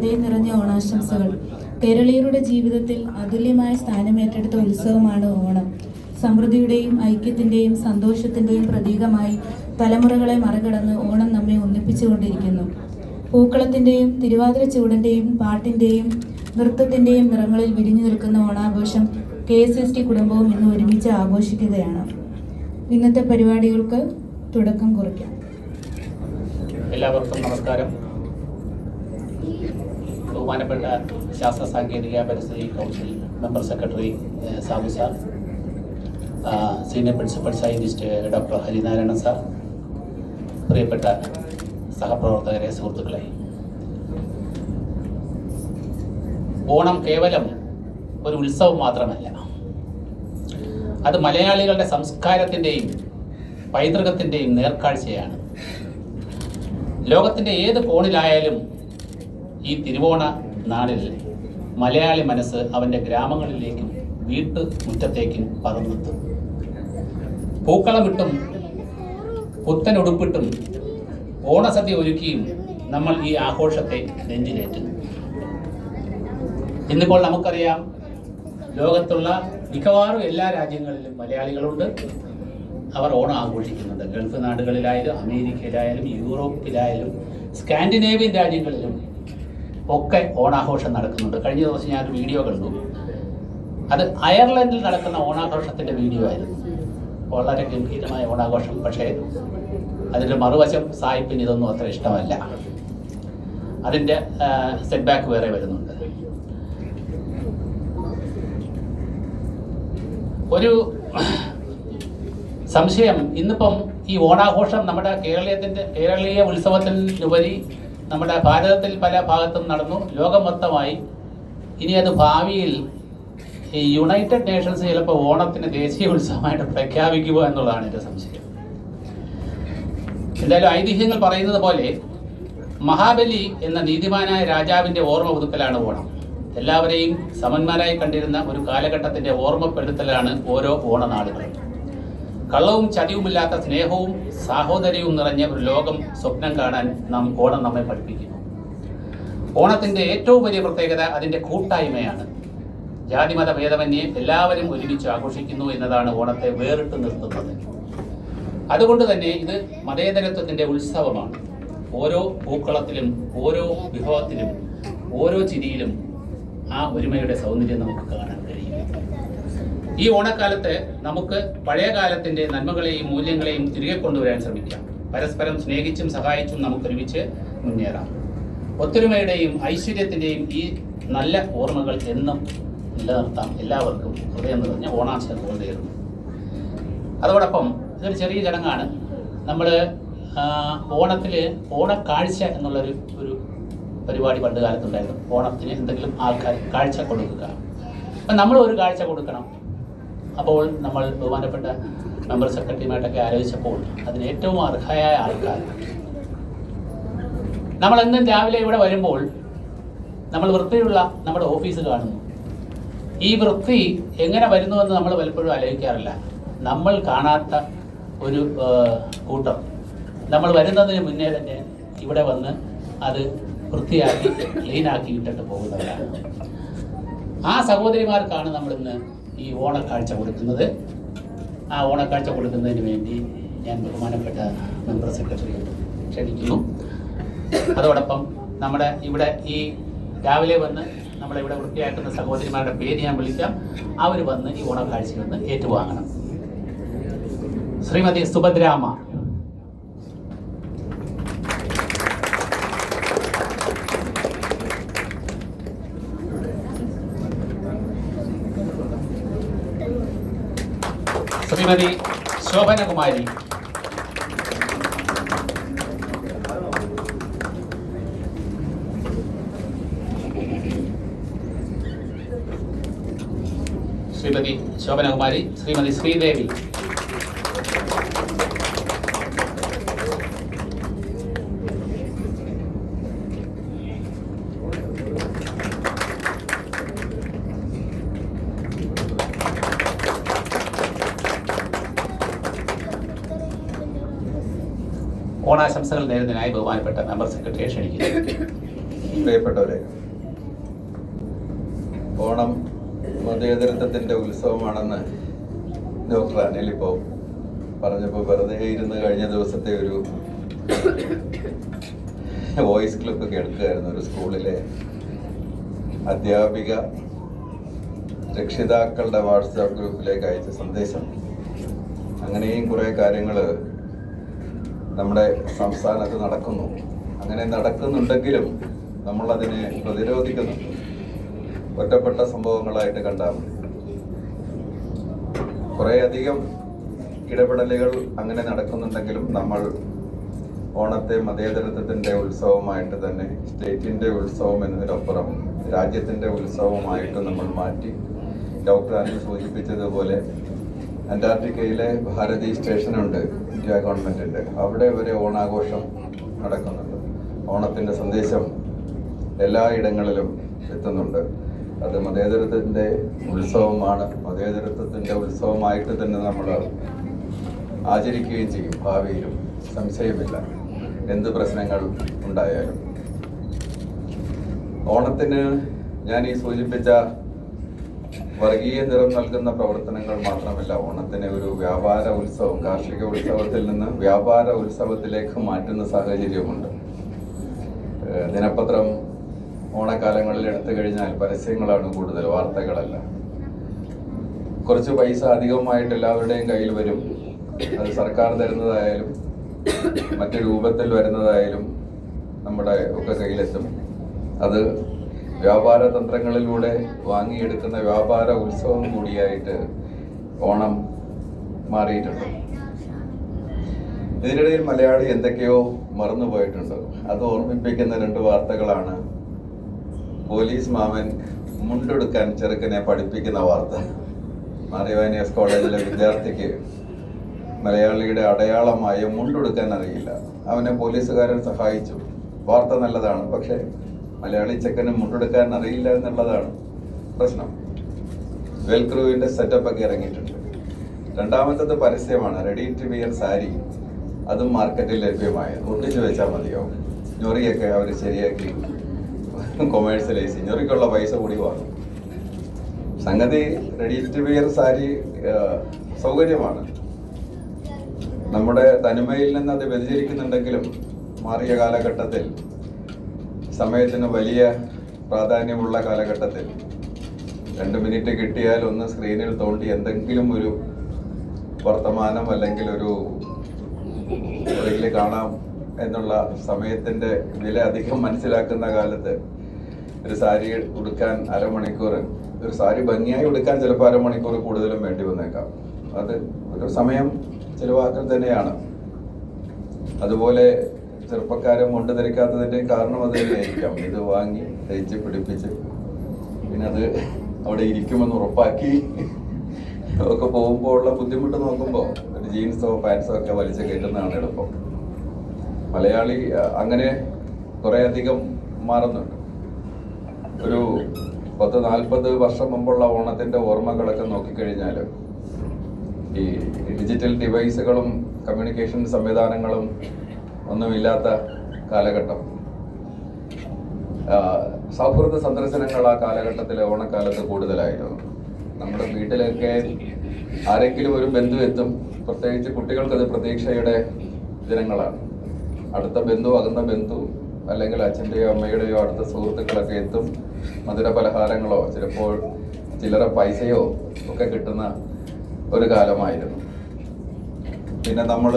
ഹൃദയം നിറഞ്ഞ ഓണാശംസകൾ. കേരളീയരുടെ ജീവിതത്തിൽ അതുല്യമായ സ്ഥാനമേറ്റെടുത്ത ഉത്സവമാണ് ഓണം. സമൃദ്ധിയുടെയും ഐക്യത്തിൻ്റെയും സന്തോഷത്തിൻ്റെയും പ്രതീകമായി തലമുറകളെ മറികടന്ന് ഓണം നമ്മെ ഒന്നിപ്പിച്ചുകൊണ്ടിരിക്കുന്നു. പൂക്കളത്തിൻ്റെയും തിരുവാതിര ചൂടിൻ്റെയും പാട്ടിൻ്റെയും നൃത്തത്തിൻ്റെയും നിറങ്ങളിൽ വിരിഞ്ഞു നിൽക്കുന്ന ഓണാഘോഷം KSST കുടുംബവും ഇന്ന് ഒരുമിച്ച് ആഘോഷിക്കുകയാണ്. ഇന്നത്തെ പരിപാടികൾക്ക് തുടക്കം കുറിക്കാം. എല്ലാവർക്കും നമസ്കാരം. ബഹുമാനപ്പെട്ട ശാസ്ത്ര സാങ്കേതിക പരിസ്ഥിതി council member secretary Sabu sir, senior principal scientist doctor Harinarayanan sir, പ്രിയപ്പെട്ട സഹപ്രവർത്തകരെ, സുഹൃത്തുക്കളെ, ഓണം കേവലം ഒരു ഉത്സവം മാത്രമല്ല, അത് മലയാളികളുടെ സംസ്കാരത്തിൻ്റെയും പൈതൃകത്തിൻ്റെയും നേർക്കാഴ്ചയാണ്. ലോകത്തിൻ്റെ ഏത് കോണിലായാലും ഈ തിരുവോണ നാളിൽ മലയാളി മനസ്സ് അവൻ്റെ ഗ്രാമങ്ങളിലേക്കും വീട്ടുമുറ്റത്തേക്കും പറന്നെത്തും. പൂക്കളമിട്ടും പുത്തനുടുപ്പിട്ടും ഓണസദ്യ ഒരുക്കിയും നമ്മൾ ഈ ആഘോഷത്തെ നെഞ്ചിലേറ്റുന്നു. ഇന്നിപ്പോൾ നമുക്കറിയാം, ലോകത്തുള്ള മിക്കവാറും എല്ലാ രാജ്യങ്ങളിലും മലയാളികളുണ്ട്. അവർ ഓണം ആഘോഷിക്കുന്നുണ്ട്. ഗൾഫ് നാടുകളിലായാലും അമേരിക്കയിലായാലും യൂറോപ്പിലായാലും സ്കാൻഡിനേവിയൻ രാജ്യങ്ങളിലും ഒക്കെ ഓണാഘോഷം നടക്കുന്നുണ്ട്. കഴിഞ്ഞ ദിവസം ഞാനൊരു വീഡിയോ കണ്ടു. അത് അയർലൻഡിൽ നടക്കുന്ന ഓണാഘോഷത്തിൻ്റെ വീഡിയോ ആയിരുന്നു. വളരെ ഗംഭീരമായ ഓണാഘോഷം. പക്ഷേ അതിൻ്റെ മറുവശം സായിപ്പിന് ഇതൊന്നും അത്ര ഇഷ്ടമല്ല. അതിൻ്റെ സെറ്റ് ബാക്ക് വേറെ വരുന്നുണ്ട്. ഒരു സംശയം, ഇന്നിപ്പം ഈ ഓണാഘോഷം നമ്മുടെ കേരളീയ ഉത്സവത്തിനുപരി നമ്മുടെ ഭാരതത്തിൽ പല ഭാഗത്തും നടന്നു, ലോകം മൊത്തമായി. ഇനി അത് ഭാവിയിൽ ഈ യുണൈറ്റഡ് നേഷൻസ് ചിലപ്പോൾ ഓണത്തിന് ദേശീയ ഉത്സവമായിട്ട് പ്രഖ്യാപിക്കുക എന്നുള്ളതാണ് എൻ്റെ സംശയം. എന്തായാലും ഐതിഹ്യങ്ങൾ പറയുന്നത് പോലെ മഹാബലി എന്ന നീതിമാനായ രാജാവിൻ്റെ ഓർമ്മ പുതുക്കലാണ് ഓണം. എല്ലാവരെയും സമന്മാരായി കണ്ടിരുന്ന ഒരു കാലഘട്ടത്തിൻ്റെ ഓർമ്മപ്പെടുത്തലാണ് ഓരോ ഓണനാളുകളും. കള്ളവും ചതിവുമില്ലാത്ത സ്നേഹവും സാഹോദര്യവും നിറഞ്ഞ ഒരു ലോകം സ്വപ്നം കാണാൻ ഓണം നമ്മെ പഠിപ്പിക്കുന്നു. ഓണത്തിൻ്റെ ഏറ്റവും വലിയ പ്രത്യേകത അതിൻ്റെ കൂട്ടായ്മയാണ്. ജാതിമത ഭേദമന്യേ എല്ലാവരും ഒരുമിച്ച് ആഘോഷിക്കുന്നു എന്നതാണ് ഓണത്തെ വേറിട്ട് നിർത്തുന്നത്. അതുകൊണ്ട് തന്നെ ഇത് മതേതരത്വത്തിൻ്റെ ഉത്സവമാണ്. ഓരോ പൂക്കളത്തിലും ഓരോ വിഭവത്തിലും ഓരോ ചിരിയിലും ആ ഒരുമയുടെ സൗന്ദര്യം നമുക്ക് കാണാൻ കഴിയും. ഈ ഓണക്കാലത്ത് നമുക്ക് പഴയ കാലത്തിൻ്റെ നന്മകളെയും മൂല്യങ്ങളെയും തിരികെ കൊണ്ടുവരാൻ ശ്രമിക്കാം. പരസ്പരം സ്നേഹിച്ചും സഹായിച്ചും നമുക്കൊരുമിച്ച് മുന്നേറാം. ഒത്തൊരുമയുടെയും ഐശ്വര്യത്തിൻ്റെയും ഈ നല്ല ഓർമ്മകൾ എന്നും നിലനിർത്താം. എല്ലാവർക്കും ഹൃദയം നിറഞ്ഞ ഓണാശംസകൾ നേരുന്നു. അതോടൊപ്പം ഇതൊരു ചെറിയ ചടങ്ങാണ്. നമ്മൾ ഓണത്തിൽ ഓണക്കാഴ്ച എന്നുള്ളൊരു പരിപാടി പണ്ട് കാലത്തുണ്ടായിരുന്നു. ഓണത്തിന് എന്തെങ്കിലും ആൾക്കാർ കാഴ്ച കൊടുക്കുക. അപ്പം നമ്മൾ ഒരു കാഴ്ച കൊടുക്കണം. അപ്പോൾ നമ്മൾ ബഹുമാനപ്പെട്ട മെമ്പർ സെക്രട്ടറിയുമായിട്ടൊക്കെ ആലോചിച്ചപ്പോൾ അതിന് ഏറ്റവും അർഹയായ ആൾക്കാർ, നമ്മളെന്നും രാവിലെ ഇവിടെ വരുമ്പോൾ നമ്മൾ വൃത്തിയുള്ള നമ്മുടെ ഓഫീസ് കാണുന്നു. ഈ വൃത്തി എങ്ങനെ വരുന്നുവെന്ന് നമ്മൾ പലപ്പോഴും ആലോചിക്കാറില്ല. നമ്മൾ കാണാത്ത ഒരു കൂട്ടം നമ്മൾ വരുന്നതിന് മുന്നേ തന്നെ ഇവിടെ വന്ന് അത് വൃത്തിയാക്കി ക്ലീനാക്കി ഇട്ടിട്ട് പോകുന്നവരാണ്. ആ സഹോദരിമാർക്കാണ് നമ്മളിന്ന് ഈ ഓണക്കാഴ്ച കൊടുക്കുന്നത്. ആ ഓണക്കാഴ്ച കൊടുക്കുന്നതിന് വേണ്ടി ഞാൻ ബഹുമാനപ്പെട്ട മെമ്പർ സെക്രട്ടറി ക്ഷണിക്കുന്നു. അതോടൊപ്പം നമ്മുടെ ഇവിടെ ഈ രാവിലെ വന്ന് നമ്മളിവിടെ വൃത്തിയാക്കുന്ന സഹോദരിമാരുടെ പേര് ഞാൻ വിളിക്കാം. അവർ വന്ന് ഈ ഓണക്കാഴ്ചയൊന്ന് ഏറ്റുവാങ്ങണം. ശ്രീമതി സുഭദ്രാമ്മ, ശ്രീമതി ശോഭനകുമാരി, ശ്രീമതി ശോഭനകുമാരി, ശ്രീമതി ശ്രീദേവി, ഓണാശംസകൾ നേരുന്നതിനായി ബഹുമാനപ്പെട്ട മെമ്പർ സെക്രട്ടറിയെ ക്ഷണിക്കുന്നു. പ്രിയപ്പെട്ടവരെ, ഓണം മതേതരത്വത്തിൻ്റെ ഉത്സവമാണെന്ന് ഡോക്ടർ അനിൽ ഇപ്പോൾ പറഞ്ഞപ്പോൾ വെറുതെ ഇരുന്ന് കഴിഞ്ഞ ദിവസത്തെ ഒരു വോയിസ് ക്ലിപ്പ് കേൾക്കുകയായിരുന്നു. ഒരു സ്കൂളിലെ അധ്യാപിക രക്ഷിതാക്കളുടെ വാട്സാപ്പ് ഗ്രൂപ്പിലേക്ക് അയച്ച സന്ദേശം. അങ്ങനെയും കുറേ കാര്യങ്ങൾ നമ്മുടെ സംസ്ഥാനത്ത് നടക്കുന്നു. അങ്ങനെ നടക്കുന്നുണ്ടെങ്കിലും നമ്മളതിനെ പ്രതിരോധിക്കുന്നുണ്ട്. ഒറ്റപ്പെട്ട സംഭവങ്ങളായിട്ട് കണ്ടാൽ മതി. കുറേയധികം ഇടപെടലുകൾ അങ്ങനെ നടക്കുന്നുണ്ടെങ്കിലും നമ്മൾ ഓണത്തെ മതേതരത്വത്തിൻ്റെ ഉത്സവമായിട്ട് തന്നെ, സ്റ്റേറ്റിൻ്റെ ഉത്സവം എന്നതിനപ്പുറം രാജ്യത്തിൻ്റെ ഉത്സവമായിട്ട് നമ്മൾ മാറ്റി. ഡോക്ടർ അനിൽ സൂചിപ്പിച്ചതുപോലെ അന്റാർട്ടിക്കയിലെ ഭാരതി സ്റ്റേഷനുണ്ട് ഇന്ത്യ ഗവൺമെൻറ്റിൻ്റെ, അവിടെ വരെ ഓണാഘോഷം നടക്കുന്നുണ്ട്. ഓണത്തിൻ്റെ സന്ദേശം എല്ലായിടങ്ങളിലും എത്തുന്നുണ്ട്. അത് മതേതരത്വത്തിൻ്റെ ഉത്സവമാണ്. മതേതരത്വത്തിൻ്റെ ഉത്സവമായിട്ട് തന്നെ നമ്മൾ ആചരിക്കുകയും ചെയ്യും ഭാവിയിലും, സംശയമില്ല, എന്ത് പ്രശ്നങ്ങൾ ഉണ്ടായാലും. ഓണത്തിന് ഞാൻ ഈ സൂചിപ്പിച്ച വർഗീയ നിറം നൽകുന്ന പ്രവർത്തനങ്ങൾ മാത്രമല്ല, ഓണത്തിനെ ഒരു വ്യാപാര ഉത്സവം, കാർഷിക ഉത്സവത്തിൽ നിന്ന് വ്യാപാര ഉത്സവത്തിലേക്ക് മാറ്റുന്ന സാഹചര്യമുണ്ട്. ദിനപത്രം ഓണക്കാലങ്ങളിൽ എടുത്തു കഴിഞ്ഞാൽ പരസ്യങ്ങളാണ് കൂടുതൽ, വാർത്തകളല്ല. കുറച്ച് പൈസ അധികമായിട്ട് എല്ലാവരുടെയും കയ്യിൽ വരും. അത് സർക്കാർ തരുന്നതായാലും മറ്റു രൂപത്തിൽ വരുന്നതായാലും നമ്മുടെ ഒക്കെ കയ്യിലെത്തും. അത് വ്യാപാര തന്ത്രങ്ങളിലൂടെ വാങ്ങിയെടുക്കുന്ന വ്യാപാര ഉത്സവം കൂടിയായിട്ട് ഓണം മാറിയിട്ടുണ്ട്. ഇതിനിടയിൽ മലയാളി എന്തൊക്കെയോ മറന്നുപോയിട്ടുണ്ട്. അത് ഓർമ്മിപ്പിക്കുന്ന 2 വാർത്തകളാണ്. പോലീസ് മാമൻ മുണ്ടെടുക്കാൻ ചെറുക്കനെ പഠിപ്പിക്കുന്ന വാർത്ത. മാറിവാനിയസ് കോളേജിലെ വിദ്യാർത്ഥിക്ക് മലയാളിയുടെ അടയാളമായ മുണ്ടെടുക്കാൻ അറിയില്ല. അവനെ പോലീസുകാരൻ സഹായിച്ചു. വാർത്ത നല്ലതാണ്, പക്ഷേ മലയാളി ചെക്കന് മുണ്ടെടുക്കാൻ അറിയില്ല എന്നുള്ളതാണ് പ്രശ്നം. വെൽക്രൂവിൻ്റെ സെറ്റപ്പൊക്കെ ഇറങ്ങിയിട്ടുണ്ട്. രണ്ടാമത്തത് പരസ്യമാണ്, റെഡി ടു വിയർ സാരി. അതും മാർക്കറ്റിൽ ലഭ്യമായ, ഒട്ടിച്ചു വെച്ചാൽ മതിയാവും. ഞൊറിയൊക്കെ അവർ ശരിയാക്കി കൊമേഴ്സ്യലൈസ്, ഞൊറിക്കുള്ള പൈസ കൂടി വാങ്ങും. സംഗതി റെഡി ടു വിയർ സാരി സൗകര്യമാണ്. നമ്മുടെ തനിമയിൽ നിന്ന് അത് വ്യതിചരിക്കുന്നുണ്ടെങ്കിലും മാറിയ കാലഘട്ടത്തിൽ, സമയത്തിന് വലിയ പ്രാധാന്യമുള്ള കാലഘട്ടത്തിൽ 2 മിനിറ്റ് കിട്ടിയാൽ ഒന്ന് സ്ക്രീനിൽ തോണ്ടി എന്തെങ്കിലും ഒരു വർത്തമാനം അല്ലെങ്കിൽ ഒരു റീല് കാണാം എന്നുള്ള സമയത്തിൻ്റെ വില അധികം മനസ്സിലാക്കുന്ന കാലത്ത് ഒരു സാരി ഉടുക്കാൻ അരമണിക്കൂർ, ഒരു സാരി ഭംഗിയായി ഉടുക്കാൻ ചിലപ്പോൾ അരമണിക്കൂർ കൂടുതലും വേണ്ടി വന്നേക്കാം. അത് ഒരു സമയം ചിലവാക്കൽ തന്നെയാണ്. അതുപോലെ ചെറുപ്പക്കാരെ മുണ്ട് ധരിക്കാത്തതിൻ്റെ കാരണം അത് തന്നെയായിരിക്കാം. ഇത് വാങ്ങി തയ്ച്ച് പിടിപ്പിച്ച് പിന്നെ അത് അവിടെ ഇരിക്കുമെന്ന് ഉറപ്പാക്കി ഒക്കെ പോകുമ്പോൾ ഉള്ള ബുദ്ധിമുട്ട് നോക്കുമ്പോൾ ഒരു ജീൻസോ പാൻസോ ഒക്കെ വലിച്ച് കയറ്റുന്നതാണ് എളുപ്പം. മലയാളി അങ്ങനെ കുറേയധികം മാറുന്നുണ്ട്. ഒരു 10-40 വർഷം മുമ്പുള്ള ഓണത്തിൻ്റെ ഓർമ്മകളൊക്കെ നോക്കിക്കഴിഞ്ഞാൽ ഈ ഡിജിറ്റൽ ഡിവൈസുകളും കമ്മ്യൂണിക്കേഷൻ സംവിധാനങ്ങളും ഒന്നുമില്ലാത്ത കാലഘട്ടം. സൗഹൃദ സന്ദർശനങ്ങൾ ആ കാലഘട്ടത്തിൽ ഓണക്കാലത്ത് കൂടുതലായിരുന്നു. നമ്മുടെ വീട്ടിലൊക്കെ ആരെങ്കിലും ഒരു ബന്ധു എത്തും. പ്രത്യേകിച്ച് കുട്ടികൾക്കത് പ്രതീക്ഷയുടെ ദിനങ്ങളാണ്. അടുത്ത ബന്ധു, അകന്ന ബന്ധു, അല്ലെങ്കിൽ അച്ഛൻ്റെയോ അമ്മയുടെയോ അടുത്ത സുഹൃത്തുക്കളൊക്കെ എത്തും. മധുര പലഹാരങ്ങളോ ചിലപ്പോൾ ചില്ലറ പൈസയോ ഒക്കെ കിട്ടുന്ന ഒരു കാലമായിരുന്നു. പിന്നെ നമ്മൾ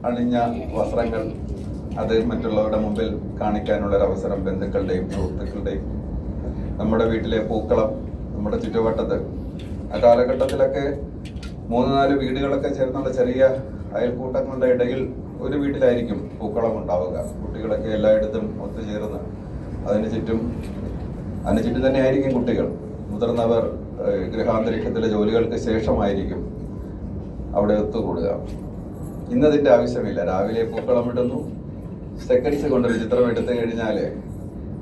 അണിഞ്ഞ വസ്ത്രങ്ങൾ അത് മറ്റുള്ളവരുടെ മുമ്പിൽ കാണിക്കാനുള്ളൊരവസരം ബന്ധുക്കളുടെയും സുഹൃത്തുക്കളുടെയും. നമ്മുടെ വീട്ടിലെ പൂക്കളം, നമ്മുടെ ചുറ്റുവട്ടത്ത് ആ കാലഘട്ടത്തിലൊക്കെ 3-4 വീടുകളൊക്കെ ചേർന്നുള്ള ചെറിയ അയൽക്കൂട്ടങ്ങളുടെ ഇടയിൽ ഒരു വീട്ടിലായിരിക്കും പൂക്കളം ഉണ്ടാവുക. കുട്ടികളൊക്കെ എല്ലായിടത്തും ഒത്തുചേർന്ന് അതിന് ചുറ്റും തന്നെ ആയിരിക്കും കുട്ടികൾ. മുതിർന്നവർ ഗൃഹാന്തരീക്ഷത്തിലെ ജോലികൾക്ക് ശേഷമായിരിക്കും അവിടെ ഒത്തുകൂടുക. ഇന്നതിൻ്റെ ആവശ്യമില്ല. രാവിലെ പൂക്കളം ഇടുന്നു, സെക്കൻഡ്സ് കൊണ്ടൊരു ചിത്രം എടുത്തു കഴിഞ്ഞാൽ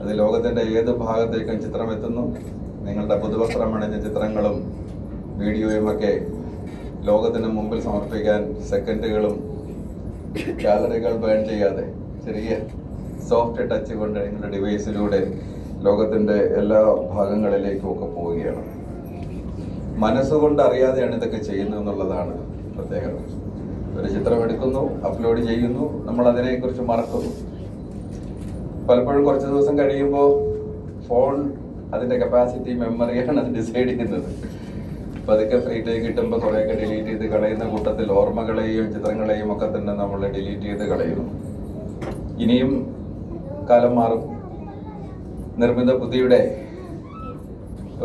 അത് ലോകത്തിൻ്റെ ഏത് ഭാഗത്തേക്കും ചിത്രം എത്തുന്നു. നിങ്ങളുടെ പുതുവസ്ത്രം അണിഞ്ഞ ചിത്രങ്ങളും വീഡിയോയുമൊക്കെ ലോകത്തിന് മുമ്പിൽ സമർപ്പിക്കാൻ സെക്കൻഡുകളും, ഗാലറികൾ ബേൺ ചെയ്യാതെ ചെറിയ സോഫ്റ്റ് ടച്ച് കൊണ്ട് നിങ്ങളുടെ ഡിവൈസിലൂടെ ലോകത്തിൻ്റെ എല്ലാ ഭാഗങ്ങളിലേക്കും ഒക്കെ പോവുകയാണ്. മനസ്സുകൊണ്ട് അറിയാതെയാണ് ഇതൊക്കെ ചെയ്യുന്നത് എന്നുള്ളതാണ് പ്രത്യേകത. ഒരു ചിത്രം എടുക്കുന്നു, അപ്ലോഡ് ചെയ്യുന്നു, നമ്മൾ അതിനെക്കുറിച്ച് മറക്കുന്നു. പലപ്പോഴും കുറച്ച് ദിവസം കഴിയുമ്പോൾ ഫോൺ അതിൻ്റെ കപ്പാസിറ്റി, മെമ്മറിയാണ് അത് ഡിസൈഡ് ചെയ്യുന്നത്. പതുക്കെ ഫ്രീ ടൈം കിട്ടുമ്പോൾ കുറേയൊക്കെ ഡിലീറ്റ് ചെയ്ത് കളയുന്ന കൂട്ടത്തിൽ ഓർമ്മകളെയും ചിത്രങ്ങളെയും ഒക്കെ തന്നെ നമ്മൾ ഡിലീറ്റ് ചെയ്ത് കളയുന്നു. ഇനിയും കാലം മാറും. നിർമ്മിത ബുദ്ധിയുടെ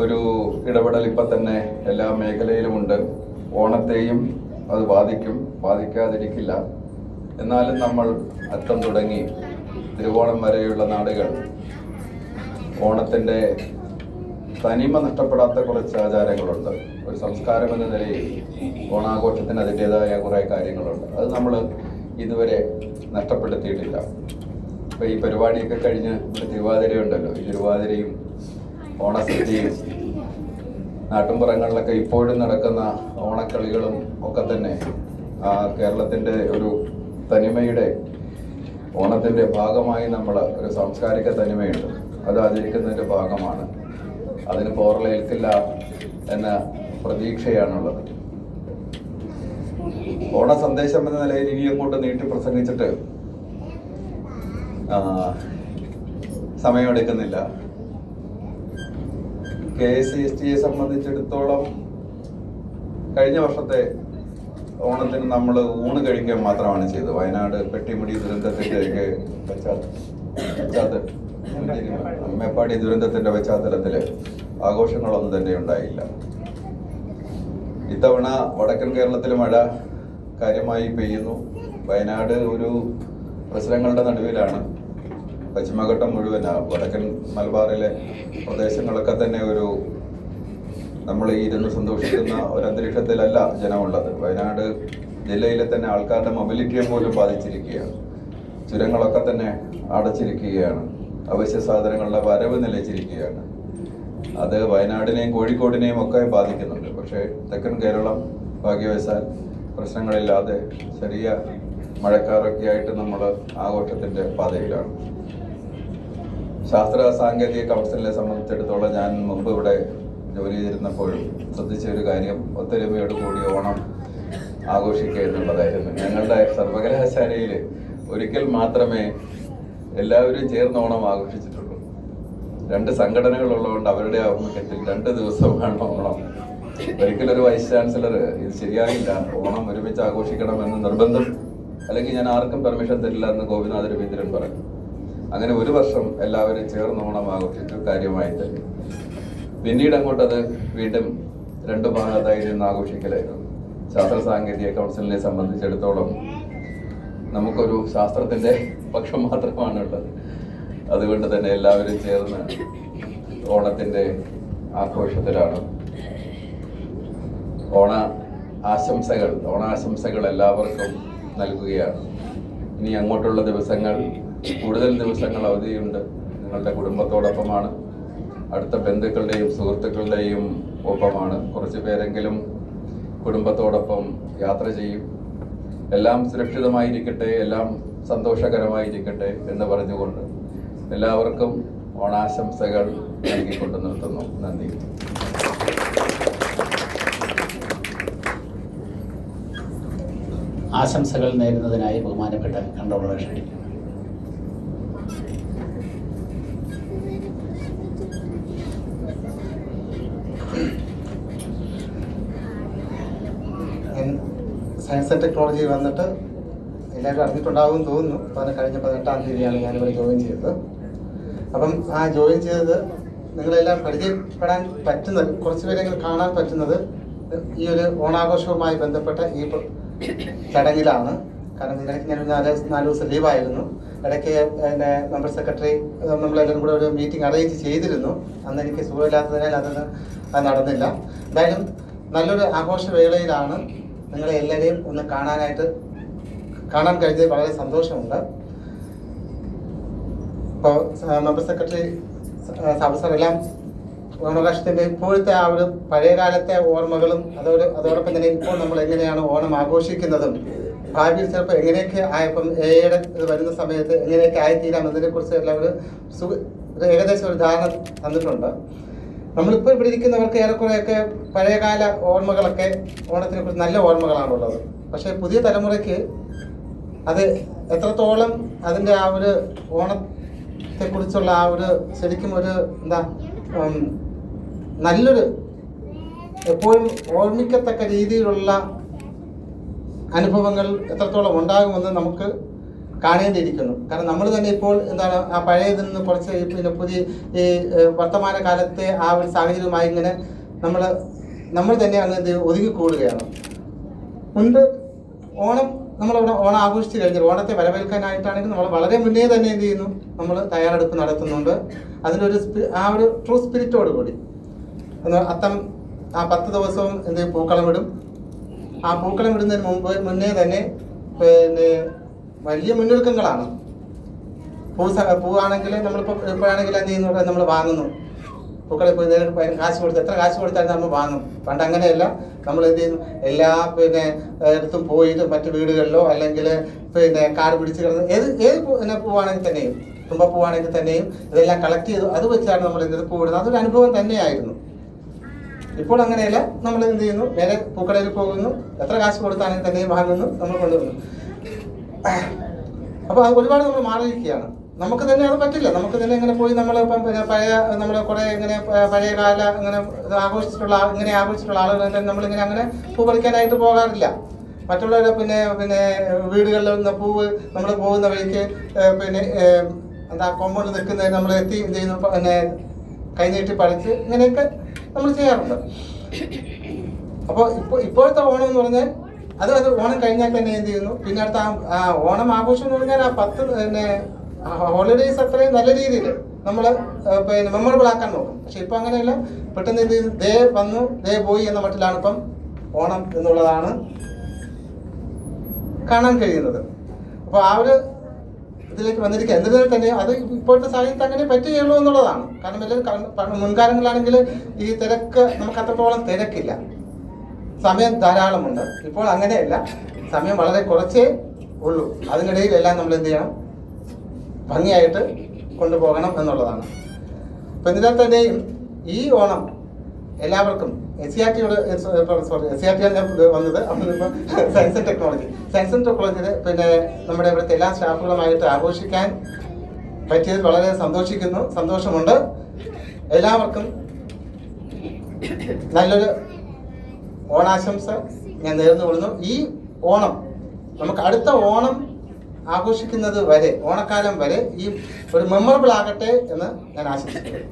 ഒരു ഇടപെടൽ ഇപ്പം തന്നെ എല്ലാ മേഖലയിലുമുണ്ട്. ഓണത്തെയും അത് ബാധിക്കാതിരിക്കില്ല. എന്നാലും നമ്മൾ അത്തം തുടങ്ങി തിരുവോണം വരെയുള്ള നാടുകൾ ഓണത്തിൻ്റെ തനിമ നഷ്ടപ്പെടാത്ത കുറച്ച് ആചാരങ്ങളുണ്ട്. ഒരു സംസ്കാരം എന്ന നിലയിൽ ഓണാഘോഷത്തിന് അതിൻ്റെതായ കുറേ കാര്യങ്ങളുണ്ട്. അത് നമ്മൾ ഇതുവരെ നഷ്ടപ്പെടുത്തിയിട്ടില്ല. ഇപ്പോൾ ഈ പരിപാടിയൊക്കെ കഴിഞ്ഞ് തിരുവാതിരയുണ്ടല്ലോ, ഈ തിരുവാതിരയും ഓണസദ്യയും നാട്ടുമ്പുറങ്ങളിലൊക്കെ ഇപ്പോഴും നടക്കുന്ന ഓണക്കളികളും ഒക്കെ തന്നെ കേരളത്തിൻ്റെ ഒരു തനിമയുടെ ഓണത്തിൻ്റെ ഭാഗമായി നമ്മൾ ഒരു സാംസ്കാരിക തനിമയുണ്ട്, അത് ആചരിക്കുന്നതിൻ്റെ ഭാഗമാണ്. അതിന് പോറലേൽക്കില്ല എന്ന പ്രതീക്ഷയാണുള്ളത്. ഓണ സന്ദേശം എന്ന നിലയിൽ ഇനി അങ്ങോട്ട് നീട്ടി പ്രസംഗിച്ചിട്ട് സമയമെടുക്കുന്നില്ല. KSCSTയെ സംബന്ധിച്ചിടത്തോളം കഴിഞ്ഞ വർഷത്തെ ഓണത്തിന് നമ്മൾ ഊണ് കഴിക്കാൻ മാത്രമാണ് ചെയ്തത്. വയനാട് പെട്ടിമുടി ദുരന്തത്തിൻ്റെയൊക്കെ അമ്മപ്പാടി ദുരന്തത്തിൻ്റെ പശ്ചാത്തലത്തിൽ ആഘോഷങ്ങളൊന്നും തന്നെ ഉണ്ടായില്ല. ഇത്തവണ വടക്കൻ കേരളത്തിൽ മഴ കാര്യമായി പെയ്യുന്നു. വയനാട് ഒരു പ്രശ്നങ്ങളുടെ നടുവിലാണ്. പശ്ചിമഘട്ടം മുഴുവനാണ്. വടക്കൻ മലബാറിലെ പ്രദേശങ്ങളൊക്കെ തന്നെ ഒരു നമ്മൾ ഇരുന്ന് സന്തോഷിക്കുന്ന ഒരു അന്തരീക്ഷത്തിലല്ല ജനമുള്ളത്. വയനാട് ജില്ലയിലെ തന്നെ ആൾക്കാരുടെ മൊബിലിറ്റിയെ പോലും ബാധിച്ചിരിക്കുകയാണ്. ചുരങ്ങളൊക്കെ തന്നെ അടച്ചിരിക്കുകയാണ്. അവശ്യ സാധനങ്ങളുടെ വരവ് നിലച്ചിരിക്കുകയാണ്. അത് വയനാടിനെയും കോഴിക്കോടിനെയും ഒക്കെ ബാധിക്കുന്നുണ്ട്. പക്ഷേ തെക്കൻ കേരളം ഭാഗ്യവശാൽ പ്രശ്നങ്ങളില്ലാതെ ചെറിയ മഴക്കാറൊക്കെ ആയിട്ട് നമ്മൾ ആഘോഷത്തിൻ്റെ പാതയിലാണ്. ശാസ്ത്ര സാങ്കേതിക കൗൺസിലിനെ സംബന്ധിച്ചിടത്തോളം ഞാൻ മുമ്പ് ഇവിടെ ജോലി ചെയ്തിരുന്നപ്പോഴും ശ്രദ്ധിച്ച ഒരു കാര്യം ഒത്തൊരുമയോട് കൂടി ഓണം ആഘോഷിക്കുക എന്നുള്ളതായിരുന്നു. ഞങ്ങളുടെ സർവകലാശാലയിൽ ഒരിക്കൽ മാത്രമേ എല്ലാവരും ചേർന്ന് ഓണം ആഘോഷിച്ചിട്ടുള്ളൂ. 2 സംഘടനകളുള്ളതുകൊണ്ട് അവരുടെ ആഭിമുഖ്യത്തിൽ 2 ദിവസമാണ് ഓണം. ഒരിക്കലൊരു വൈസ് ചാൻസലർ ഇത് ശരിയാകില്ല, ഓണം ഒരുമിച്ച് ആഘോഷിക്കണമെന്ന് നിർബന്ധം, അല്ലെങ്കിൽ ഞാൻ ആർക്കും പെർമിഷൻ തരില്ല എന്ന് ഗോപിനാഥ രവീന്ദ്രൻ പറഞ്ഞു. അങ്ങനെ ഒരു വർഷം എല്ലാവരും ചേർന്ന് ഓണം ആഘോഷിച്ചു കാര്യമായിട്ട്. പിന്നീട് അങ്ങോട്ടത് വീണ്ടും 2 ഭാഗത്തായി നിന്ന് ആഘോഷിക്കലായിരുന്നു. ശാസ്ത്ര സാങ്കേതിക കൗൺസിലിനെ സംബന്ധിച്ചിടത്തോളം നമുക്കൊരു ശാസ്ത്രത്തിൻ്റെ പക്ഷം മാത്രമാണുള്ളത്. അതുകൊണ്ട് തന്നെ എല്ലാവരും ചേർന്ന് ഓണത്തിൻ്റെ ആഘോഷത്തിലാണ്. ഓണാശംസകൾ എല്ലാവർക്കും നൽകുകയാണ്. ഇനി അങ്ങോട്ടുള്ള ദിവസങ്ങൾ, കൂടുതൽ ദിവസങ്ങൾ അവധിയുണ്ട്. നിങ്ങളുടെ കുടുംബത്തോടൊപ്പമാണ്, അടുത്ത ബന്ധുക്കളുടെയും സുഹൃത്തുക്കളുടെയും ഒപ്പമാണ്. കുറച്ച് പേരെങ്കിലും കുടുംബത്തോടൊപ്പം യാത്ര ചെയ്യും. എല്ലാം സുരക്ഷിതമായിരിക്കട്ടെ, എല്ലാം സന്തോഷകരമായിരിക്കട്ടെ എന്ന് പറഞ്ഞുകൊണ്ട് എല്ലാവർക്കും ഓണാശംസകൾ നൽകിക്കൊണ്ട് നിർത്തുന്നു. നന്ദി. ആശംസകൾ നേരുന്നതിനായി ബഹുമാനപ്പെട്ട കൺട്രോളറെ ക്ഷണിക്കുന്നു. സയൻസ് ആൻഡ് ടെക്നോളജി വന്നിട്ട് എല്ലാവരും അറിഞ്ഞിട്ടുണ്ടാകുമെന്ന് തോന്നുന്നു. കഴിഞ്ഞ 18-ാം തീയതിയാണ് ഞാനിവിടെ ജോയിൻ ചെയ്തത്. അപ്പം ആ ജോയിൻ ചെയ്തത് നിങ്ങളെല്ലാം പരിചയപ്പെടാൻ പറ്റുന്നത്, കുറച്ച് പേരെങ്കിലും കാണാൻ പറ്റുന്നത് ഈ ഒരു ഓണാഘോഷവുമായി ബന്ധപ്പെട്ട ഈ ചടങ്ങിലാണ്. കാരണം ഇതിനിടയ്ക്ക് ഞാൻ 4 ദിവസം ലീവായിരുന്നു. ഇടയ്ക്ക് എൻ്റെ മെമ്പർ സെക്രട്ടറി നമ്മളെല്ലാവരും കൂടെ ഒരു മീറ്റിംഗ് അറേഞ്ച് ചെയ്തിരുന്നു. അന്ന് എനിക്ക് സുഖമില്ലാത്തതിനാൽ അത് നടന്നില്ല. എന്തായാലും നല്ലൊരു ആഘോഷവേളയിലാണ്. നിങ്ങളെ എല്ലാവരെയും ഒന്ന് കാണാൻ കഴിഞ്ഞത് വളരെ സന്തോഷമുണ്ട്. ഇപ്പോൾ മെമ്പർ സെക്രട്ടറി സാബു സാർ എല്ലാം ഓണാഘോഷത്തിൻ്റെ ഇപ്പോഴത്തെ ആ ഒരു പഴയകാലത്തെ ഓർമ്മകളും അതോടൊപ്പം തന്നെ ഇപ്പോൾ നമ്മൾ എങ്ങനെയാണ് ഓണം ആഘോഷിക്കുന്നതും ഭാവിയിൽ ചിലപ്പോൾ എങ്ങനെയൊക്കെ ആയപ്പം എയുടെ ഇത് വരുന്ന സമയത്ത് എങ്ങനെയൊക്കെ ആയിത്തീരാമെന്നതിനെ കുറിച്ച് എല്ലാവരും ഒരു ഏകദേശം ഒരു ധാരണ തന്നിട്ടുണ്ട്. നമ്മളിപ്പോൾ ഇവിടെ ഇരിക്കുന്നവർക്ക് ഏറെക്കുറെയൊക്കെ പഴയകാല ഓർമ്മകളൊക്കെ ഓണത്തിനെ കുറിച്ച് നല്ല ഓർമ്മകളാണുള്ളത്. പക്ഷേ പുതിയ തലമുറയ്ക്ക് അത് എത്രത്തോളം അതിൻ്റെ ആ ഒരു ഓണത്തെക്കുറിച്ചുള്ള ആ ഒരു ശരിക്കും ഒരു നല്ലൊരു എപ്പോഴും ഓർമ്മിക്കത്തക്ക രീതിയിലുള്ള അനുഭവങ്ങൾ എത്രത്തോളം ഉണ്ടാകുമെന്ന് നമുക്ക് കാണേണ്ടിയിരിക്കുന്നു. കാരണം നമ്മൾ തന്നെ ഇപ്പോൾ ആ പഴയതിൽ നിന്ന് കുറച്ച് പിന്നെ പുതിയ ഈ വർത്തമാന കാലത്തെ ആ ഒരു സാഹചര്യമായി ഇങ്ങനെ നമ്മൾ തന്നെ അങ്ങ് ഒതുങ്ങിക്കൂടുകയാണ്. മുൻപ് നമ്മളിവിടെ ഓണം ആഘോഷിച്ച് കഴിഞ്ഞാൽ ഓണത്തെ വരവേൽക്കാനായിട്ടാണെങ്കിൽ നമ്മൾ വളരെ മുന്നേ തന്നെ എന്ത് ചെയ്യുന്നു, നമ്മൾ തയ്യാറെടുപ്പ് നടത്തുന്നുണ്ട്. അതിൻ്റെ ആ ഒരു ട്രൂ സ്പിരിറ്റോട് കൂടി ആ 10 ദിവസവും പൂക്കളം ഇടും. ആ പൂക്കളം ഇടുന്നതിന് മുന്നേ തന്നെ പിന്നെ വലിയ മുന്നൊരുക്കങ്ങളാണ്. പൂവാണെങ്കിൽ നമ്മളിപ്പോൾ എപ്പോഴാണെങ്കിൽ എന്ത് ചെയ്യുന്നു, നമ്മൾ വാങ്ങുന്നു. പൂക്കളെ പോയി നേരിട്ട് കാശ് കൊടുത്ത് എത്ര കാശ് കൊടുത്താലും നമ്മൾ വാങ്ങും. പണ്ട് അങ്ങനെയല്ല. നമ്മൾ എന്ത് ചെയ്യുന്നു, എല്ലാ ഇടത്തും പോയിട്ട് മറ്റു വീടുകളിലോ അല്ലെങ്കിൽ കാട് പിടിച്ച് കിടന്ന് ഏത് പൂവാണെങ്കിൽ തന്നെയും തുമ്പപ്പൂവാണെങ്കിൽ തന്നെയും ഇതെല്ലാം കളക്ട് ചെയ്തു അത് വെച്ചാണ് നമ്മൾ പൂവിടുന്നത്. അതൊരു അനുഭവം തന്നെയായിരുന്നു. ഇപ്പോൾ അങ്ങനെയല്ല. നമ്മൾ എന്ത് ചെയ്യുന്നു, നേരെ പൂക്കടയിൽ പോകുന്നു, എത്ര കാശ് കൊടുത്താണെങ്കിൽ തന്നെയും വാങ്ങുന്നു, നമ്മൾ കൊണ്ടുവരുന്നു. അപ്പോൾ അത് ഒരുപാട് നമ്മൾ മാറിയിരിക്കുകയാണ്. നമുക്ക് തന്നെ അത് പറ്റില്ല. നമുക്ക് തന്നെ ഇങ്ങനെ പോയി നമ്മളിപ്പം നമ്മൾ കുറേ ഇങ്ങനെ പഴയകാല ഇങ്ങനെ ആഘോഷിച്ചിട്ടുള്ള ആളുകൾ നമ്മളിങ്ങനെ അങ്ങനെ പൂ പറിക്കാനായിട്ട് പോകാറില്ല. മറ്റുള്ളവരെ വീടുകളിൽ നിന്ന് പൂവ് നമ്മൾ പോകുന്ന വഴിക്ക് കോമ്പൗണ്ടിൽ നിൽക്കുന്നതിന് നമ്മൾ എന്ത് ചെയ്യുന്നു, കൈനീട്ടി പറിച്ച് ഇങ്ങനെയൊക്കെ നമ്മൾ ചെയ്യാറുണ്ട്. അപ്പോൾ ഇപ്പോഴത്തെ ഓണം എന്ന് പറഞ്ഞാൽ അത് ഓണം കഴിഞ്ഞാൽ തന്നെ എന്ത് ചെയ്യുന്നു, പിന്നെ അടുത്ത ആ ഓണം ആഘോഷം എന്ന് പറഞ്ഞാൽ ആ 10 ഹോളിഡേയ്സ് അത്രയും നല്ല രീതിയിൽ നമ്മൾ മെമ്മറബിൾ ആക്കാൻ നോക്കും. പക്ഷെ ഇപ്പം അങ്ങനെയല്ല. പെട്ടെന്ന് എന്ത് ചെയ്യുന്നു, ദേ വന്നു ദേ പോയി എന്ന മട്ടിലാണ് ഇപ്പം ഓണം എന്നുള്ളതാണ് കാണാൻ കഴിയുന്നത്. അപ്പോൾ ആ ഒരു ഇതിലേക്ക് വന്നിരിക്കുക. എന്നിരുന്നാൽ തന്നെ അത് ഇപ്പോഴത്തെ സാഹചര്യത്തിൽ അങ്ങനെ പറ്റുകയുള്ളൂ എന്നുള്ളതാണ്. കാരണം എല്ലാവരും മുൻകാലങ്ങളാണെങ്കിൽ ഈ തിരക്ക് നമുക്ക് അത്രത്തോളം തിരക്കില്ല, സമയം ധാരാളമുണ്ട്. ഇപ്പോൾ അങ്ങനെയല്ല, സമയം വളരെ കുറച്ചേ ഉള്ളൂ. അതിനിടയിൽ എല്ലാം നമ്മൾ എന്ത് ചെയ്യണം, ഭംഗിയായിട്ട് കൊണ്ടുപോകണം എന്നുള്ളതാണ്. അപ്പം എന്നിരുന്നാൽ തന്നെയും ഈ ഓണം എല്ലാവർക്കും SCRT വന്നത് അന്നിപ്പോൾ സയൻസ് ആൻഡ് ടെക്നോളജിയിൽ നമ്മുടെ ഇവിടുത്തെ എല്ലാ സ്റ്റാഫുകളുമായിട്ട് ആഘോഷിക്കാൻ പറ്റിയതിൽ വളരെ സന്തോഷമുണ്ട്. എല്ലാവർക്കും നല്ലൊരു ഓണാശംസ ഞാൻ നേർന്നുകൊള്ളുന്നു. ഈ ഓണം നമുക്ക് അടുത്ത ഓണം ആഘോഷിക്കുന്നത് വരെ, ഓണക്കാലം വരെ ഈ ഒരു മെമ്മറബിൾ ആകട്ടെ എന്ന് ഞാൻ ആശംസിക്കുന്നു.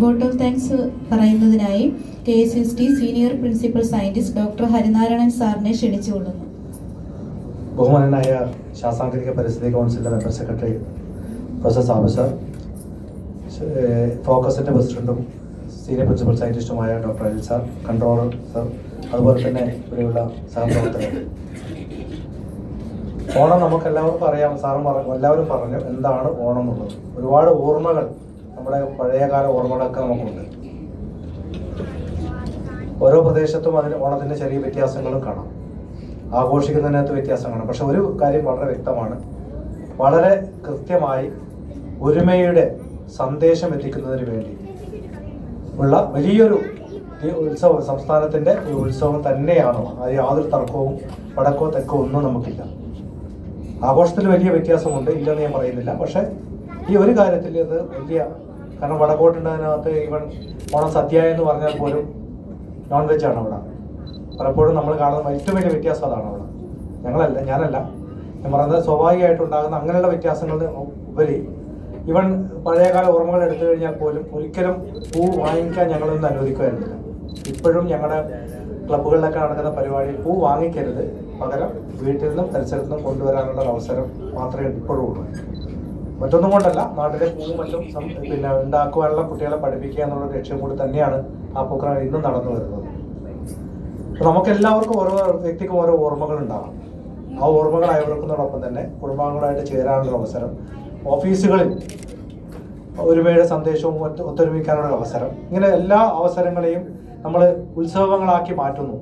വോട്ട് ഓഫ് താങ്ക്സ് പറയുന്നതിനായി KSST senior principal scientist doctor Harinarayanan സാറിനെ ക്ഷണിച്ചുകൊള്ളുന്നു. ബഹുമാനനായ ശാസ്ത്രാന്തരിക പരിസ്ഥിതി കൗൺസിലിൻ്റെ member secretary professor Sabu sir, ഫോക്കസിൻ്റെ പ്രസിഡന്റും സീനിയർ പ്രിൻസിപ്പൽ സയന്റിസ്റ്റുമായ doctor Anil sir, controller sir, അതുപോലെ തന്നെ ഇവിടെയുള്ള സഹപ്രവർത്തകർ. ഓണം നമുക്കെല്ലാവർക്കും അറിയാം. എല്ലാവരും പറഞ്ഞു എന്താണ് ഓണം എന്നുള്ളത്. ഒരുപാട് ഓർമ്മകൾ, നമ്മുടെ പഴയകാല ഓർമ്മകളൊക്കെ നമുക്കുണ്ട്. ഓരോ പ്രദേശത്തും ഓണത്തിൻ്റെ ചെറിയ വ്യത്യാസങ്ങളും കാണാം, ആഘോഷിക്കുന്നതിനകത്ത് വ്യത്യാസം കാണാം. പക്ഷെ ഒരു കാര്യം വളരെ വ്യക്തമാണ്, വളരെ കൃത്യമായി ഒരുമയുടെ സന്ദേശം എത്തിക്കുന്നതിന് വേണ്ടി ഉള്ള വലിയൊരു ഉത്സവം, സംസ്ഥാനത്തിൻ്റെ ഒരു ഉത്സവം തന്നെയാണ്. അത് യാതൊരു തർക്കവും വടക്കോ തെക്കോ ഒന്നും നമുക്കില്ല. ആഘോഷത്തിൽ വലിയ വ്യത്യാസമുണ്ട്, ഇല്ലെന്ന് ഞാൻ പറയുന്നില്ല. പക്ഷെ ഈ ഒരു കാര്യത്തിൽ അത് വലിയ, കാരണം വടക്കോട്ടുണ്ടതിനകത്ത് ഈവൻ ഓണം സദ്യ എന്ന് പറഞ്ഞാൽ പോലും നോൺ വെജാണ് അവിടെ. പലപ്പോഴും നമ്മൾ കാണുന്ന ഏറ്റവും വലിയ വ്യത്യാസം അതാണ് അവിടെ. ഞാനല്ല ഞാൻ പറയുന്നത്, സ്വാഭാവികമായിട്ടുണ്ടാകുന്ന അങ്ങനെയുള്ള വ്യത്യാസങ്ങളുടെ ഉപരി ഇവൻ പഴയകാല ഓർമ്മകൾ എടുത്തു കഴിഞ്ഞാൽ പോലും ഒരിക്കലും പൂ വാങ്ങിക്കാൻ ഞങ്ങളൊന്നും അനുവദിക്കുമായിരുന്നില്ല. ഇപ്പോഴും ഞങ്ങളുടെ ക്ലബ്ബുകളിലൊക്കെ നടക്കുന്ന പരിപാടിയിൽ പൂ വാങ്ങിക്കരുത്, പകരം വീട്ടിൽ നിന്നും പരിസരത്തു നിന്നും കൊണ്ടുവരാനുള്ള അവസരം മാത്രമേ ഇപ്പോഴും ഉള്ളൂ. മറ്റൊന്നും കൊണ്ടല്ല, നാട്ടിലെ പൂവും മറ്റും ഉണ്ടാക്കുവാനുള്ള കുട്ടികളെ പഠിപ്പിക്കുക എന്നുള്ള ലക്ഷ്യം കൂടി തന്നെയാണ് ആ പൂക്കൾ ഇന്നും നടന്നു വരുന്നത്. അപ്പോൾ നമുക്കെല്ലാവർക്കും ഓരോ വ്യക്തിക്കും ഓരോ ഓർമ്മകൾ ഉണ്ടാകും. ആ ഓർമ്മകൾ അയവിറക്കുന്നതോടൊപ്പം തന്നെ കുടുംബാംഗങ്ങളായിട്ട് ചേരാനുള്ള അവസരം, ഓഫീസുകളിൽ ഒരുമയുടെ സന്ദേശവും ഒത്തൊരുമിക്കാനുള്ള അവസരം, ഇങ്ങനെ എല്ലാ അവസരങ്ങളെയും നമ്മൾ ഉത്സവങ്ങളാക്കി മാറ്റുന്നു.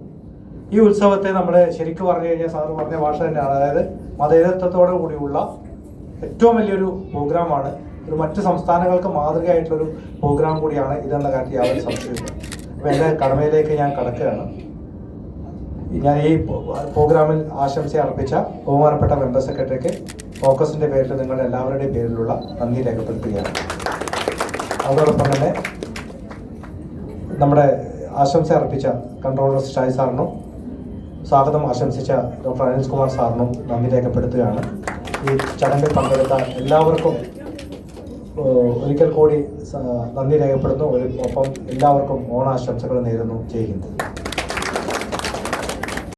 ഈ ഉത്സവത്തെ നമ്മൾ ശരിക്കും പറഞ്ഞു കഴിഞ്ഞാൽ സാറ് പറഞ്ഞ ഭാഷ തന്നെയാണ്, അതായത് മതേതരത്വത്തോടു കൂടിയുള്ള ഏറ്റവും വലിയൊരു പ്രോഗ്രാമാണ്. ഒരു മറ്റ് സംസ്ഥാനങ്ങൾക്ക് മാതൃകയായിട്ടുള്ളൊരു പ്രോഗ്രാം കൂടിയാണ് ഇതെന്ന കാര്യത്തിൽ യാതൊരു സംശയമില്ല. അപ്പോൾ എൻ്റെ കടമയിലേക്ക് ഞാൻ കടക്കുകയാണ്. ഞാൻ ഈ പ്രോഗ്രാമിൽ ആശംസ അർപ്പിച്ച ബഹുമാനപ്പെട്ട മെമ്പർ സെക്രട്ടറിക്ക് ഫോക്കസിൻ്റെ പേരിൽ നിങ്ങളുടെ എല്ലാവരുടെയും പേരിലുള്ള നന്ദി രേഖപ്പെടുത്തുകയാണ്. അതോടൊപ്പം തന്നെ നമ്മുടെ ആശംസ അർപ്പിച്ച കൺട്രോളർ ഷായി സാറിനും സ്വാഗതം ആശംസിച്ച ഡോക്ടർ അനിൽ കുമാർ സാറിനും നന്ദി രേഖപ്പെടുത്തുകയാണ്. ഈ ചടങ്ങിൽ പങ്കെടുത്ത എല്ലാവർക്കും ഒരിക്കൽ കൂടി നന്ദി രേഖപ്പെടുന്നു. ഒപ്പം എല്ലാവർക്കും ഓണാശംസകൾ നേരുന്നു. ജയ് ഹിന്ദ്.